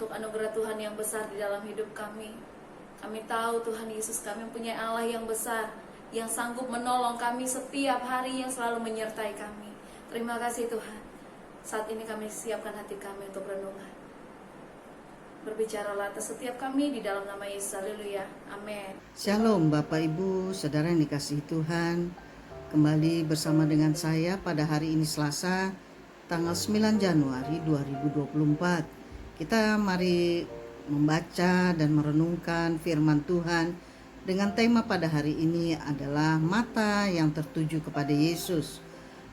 untuk anugerah Tuhan yang besar di dalam hidup kami. Kami tahu Tuhan Yesus, kami mempunyai Allah yang besar, yang sanggup menolong kami setiap hari, yang selalu menyertai kami. Terima kasih Tuhan. Saat ini kami siapkan hati kami untuk renungan. Berbicaralah atas setiap kami di dalam nama Yesus. Haleluya. Amin. Shalom Bapak Ibu, Saudara yang dikasihi Tuhan. Kembali bersama dengan saya pada hari ini Selasa, tanggal 9 Januari 2024. Kita mari membaca dan merenungkan firman Tuhan dengan tema pada hari ini adalah mata yang tertuju kepada Yesus.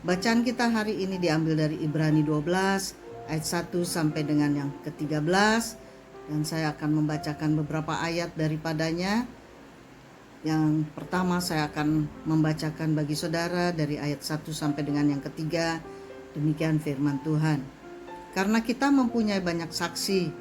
Bacaan kita hari ini diambil dari Ibrani 12 ayat 1 sampai dengan yang ke-13, dan saya akan membacakan beberapa ayat daripadanya. Yang pertama saya akan membacakan bagi saudara dari ayat 1 sampai dengan yang ketiga. Demikian firman Tuhan. Karena kita mempunyai banyak saksi,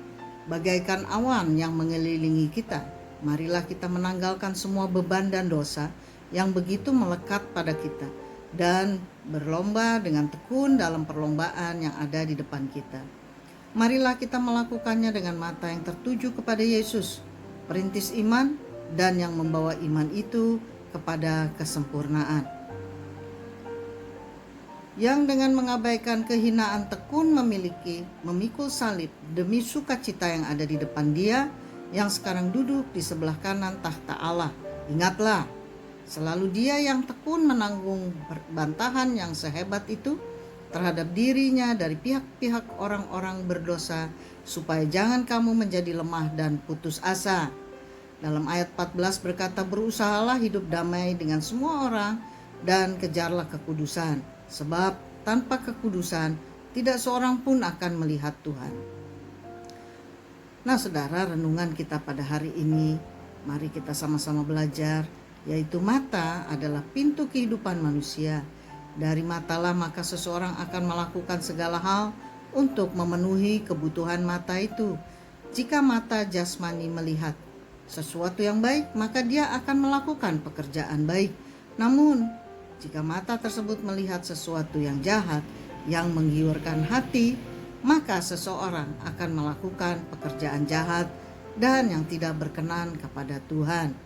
bagaikan awan yang mengelilingi kita, marilah kita menanggalkan semua beban dan dosa yang begitu melekat pada kita, dan berlomba dengan tekun dalam perlombaan yang ada di depan kita. Marilah kita melakukannya dengan mata yang tertuju kepada Yesus, perintis iman dan yang membawa iman itu kepada kesempurnaan. Yang dengan mengabaikan kehinaan tekun memikul salib demi sukacita yang ada di depan Dia, yang sekarang duduk di sebelah kanan tahta Allah. Ingatlah, selalu Dia yang tekun menanggung bantahan yang sehebat itu terhadap dirinya dari pihak-pihak orang-orang berdosa, supaya jangan kamu menjadi lemah dan putus asa. Dalam ayat 14 berkata, berusahalah hidup damai dengan semua orang dan kejarlah kekudusan, sebab tanpa kekudusan tidak seorang pun akan melihat Tuhan. Nah saudara, renungan kita pada hari ini, mari kita sama-sama belajar, yaitu mata adalah pintu kehidupan manusia. Dari matalah maka seseorang akan melakukan segala hal untuk memenuhi kebutuhan mata itu. Jika mata jasmani melihat sesuatu yang baik, maka dia akan melakukan pekerjaan baik. Namun jika mata tersebut melihat sesuatu yang jahat, yang menggiurkan hati, maka seseorang akan melakukan pekerjaan jahat dan yang tidak berkenan kepada Tuhan.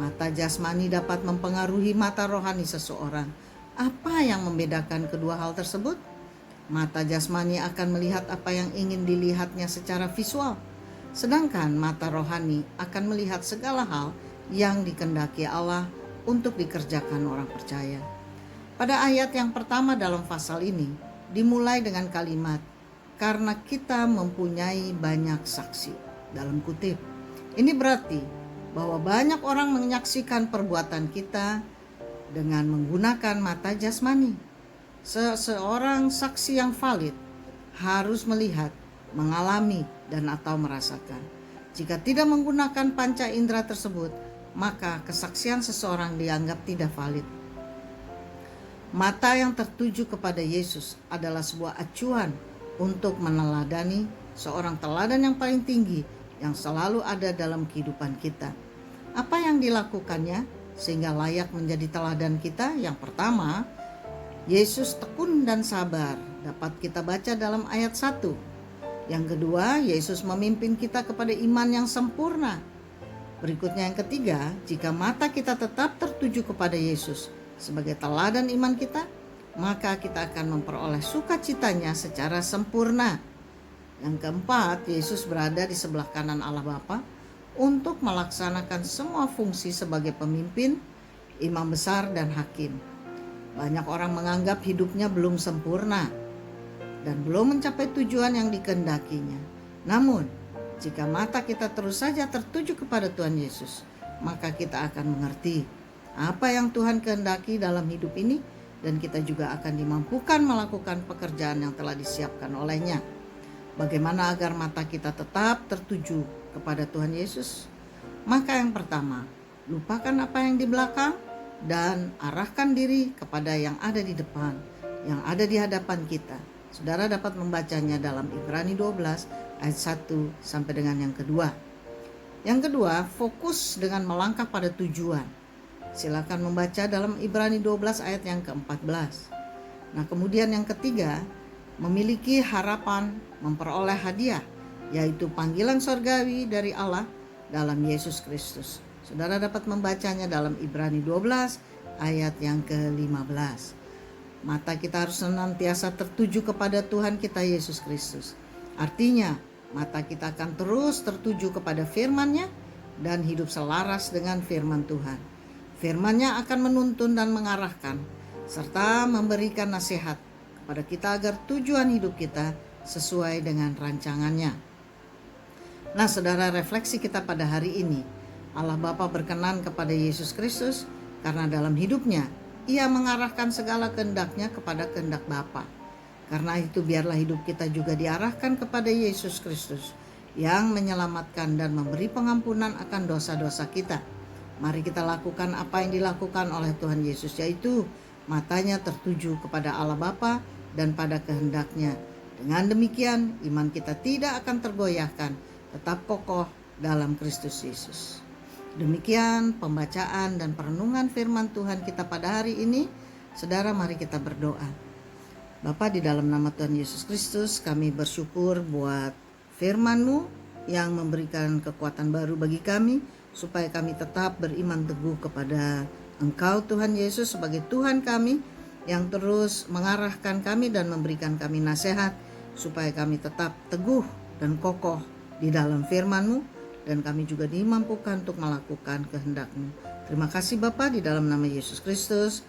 Mata jasmani dapat mempengaruhi mata rohani seseorang. Apa yang membedakan kedua hal tersebut? Mata jasmani akan melihat apa yang ingin dilihatnya secara visual, sedangkan mata rohani akan melihat segala hal yang dikehendaki Allah untuk dikerjakan orang percaya. Pada ayat yang pertama dalam pasal ini dimulai dengan kalimat, karena kita mempunyai banyak saksi, dalam kutip. Ini berarti bahwa banyak orang menyaksikan perbuatan kita dengan menggunakan mata jasmani. Seseorang saksi yang valid harus melihat, mengalami, dan atau merasakan. Jika tidak menggunakan panca indera tersebut, maka kesaksian seseorang dianggap tidak valid. Mata yang tertuju kepada Yesus adalah sebuah acuan untuk meneladani seorang teladan yang paling tinggi yang selalu ada dalam kehidupan kita. Apa yang dilakukannya sehingga layak menjadi teladan kita? Yang pertama, Yesus tekun dan sabar, dapat kita baca dalam ayat 1. Yang kedua, Yesus memimpin kita kepada iman yang sempurna. Berikutnya yang ketiga, jika mata kita tetap tertuju kepada Yesus sebagai teladan iman kita, maka kita akan memperoleh sukacitanya secara sempurna. Yang keempat, Yesus berada di sebelah kanan Allah Bapa untuk melaksanakan semua fungsi sebagai pemimpin, imam besar, dan hakim. Banyak orang menganggap hidupnya belum sempurna dan belum mencapai tujuan yang dikehendakinya. Namun, jika mata kita terus saja tertuju kepada Tuhan Yesus, maka kita akan mengerti apa yang Tuhan kehendaki dalam hidup ini, dan kita juga akan dimampukan melakukan pekerjaan yang telah disiapkan olehnya. Bagaimana agar mata kita tetap tertuju kepada Tuhan Yesus? Maka yang pertama, lupakan apa yang di belakang dan arahkan diri kepada yang ada di depan, yang ada di hadapan kita. Saudara dapat membacanya dalam Ibrani 12 ayat 1 sampai dengan yang kedua. Yang kedua, fokus dengan melangkah pada tujuan. Silakan membaca dalam Ibrani 12 ayat yang ke-14. Nah, kemudian yang ketiga, memiliki harapan memperoleh hadiah yaitu panggilan sorgawi dari Allah dalam Yesus Kristus. Saudara dapat membacanya dalam Ibrani 12 ayat yang ke-15. Mata kita harus senantiasa tertuju kepada Tuhan kita Yesus Kristus. Artinya, mata kita akan terus tertuju kepada firman-Nya dan hidup selaras dengan firman Tuhan. Firman-Nya akan menuntun dan mengarahkan serta memberikan nasihat kepada kita agar tujuan hidup kita sesuai dengan rancangan-Nya. Nah, saudara, refleksi kita pada hari ini, Allah Bapa berkenan kepada Yesus Kristus karena dalam hidupnya Ia mengarahkan segala kehendak-Nya kepada kehendak Bapa. Karena itu biarlah hidup kita juga diarahkan kepada Yesus Kristus yang menyelamatkan dan memberi pengampunan akan dosa-dosa kita. Mari kita lakukan apa yang dilakukan oleh Tuhan Yesus, yaitu matanya tertuju kepada Allah Bapa dan pada kehendak-Nya. Dengan demikian, iman kita tidak akan tergoyahkan, tetap kokoh dalam Kristus Yesus. Demikian pembacaan dan perenungan firman Tuhan kita pada hari ini. Saudara, mari kita berdoa. Bapa, di dalam nama Tuhan Yesus Kristus, kami bersyukur buat firman-Mu yang memberikan kekuatan baru bagi kami, supaya kami tetap beriman teguh kepada Engkau Tuhan Yesus sebagai Tuhan kami, yang terus mengarahkan kami dan memberikan kami nasihat, supaya kami tetap teguh dan kokoh di dalam firman-Mu, dan kami juga dimampukan untuk melakukan kehendak-Mu. Terima kasih Bapa, di dalam nama Yesus Kristus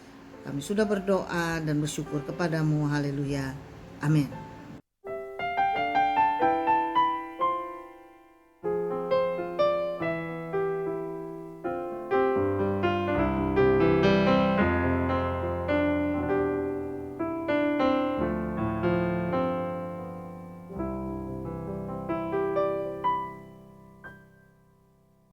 kami sudah berdoa dan bersyukur kepadamu. Haleluya. Amin.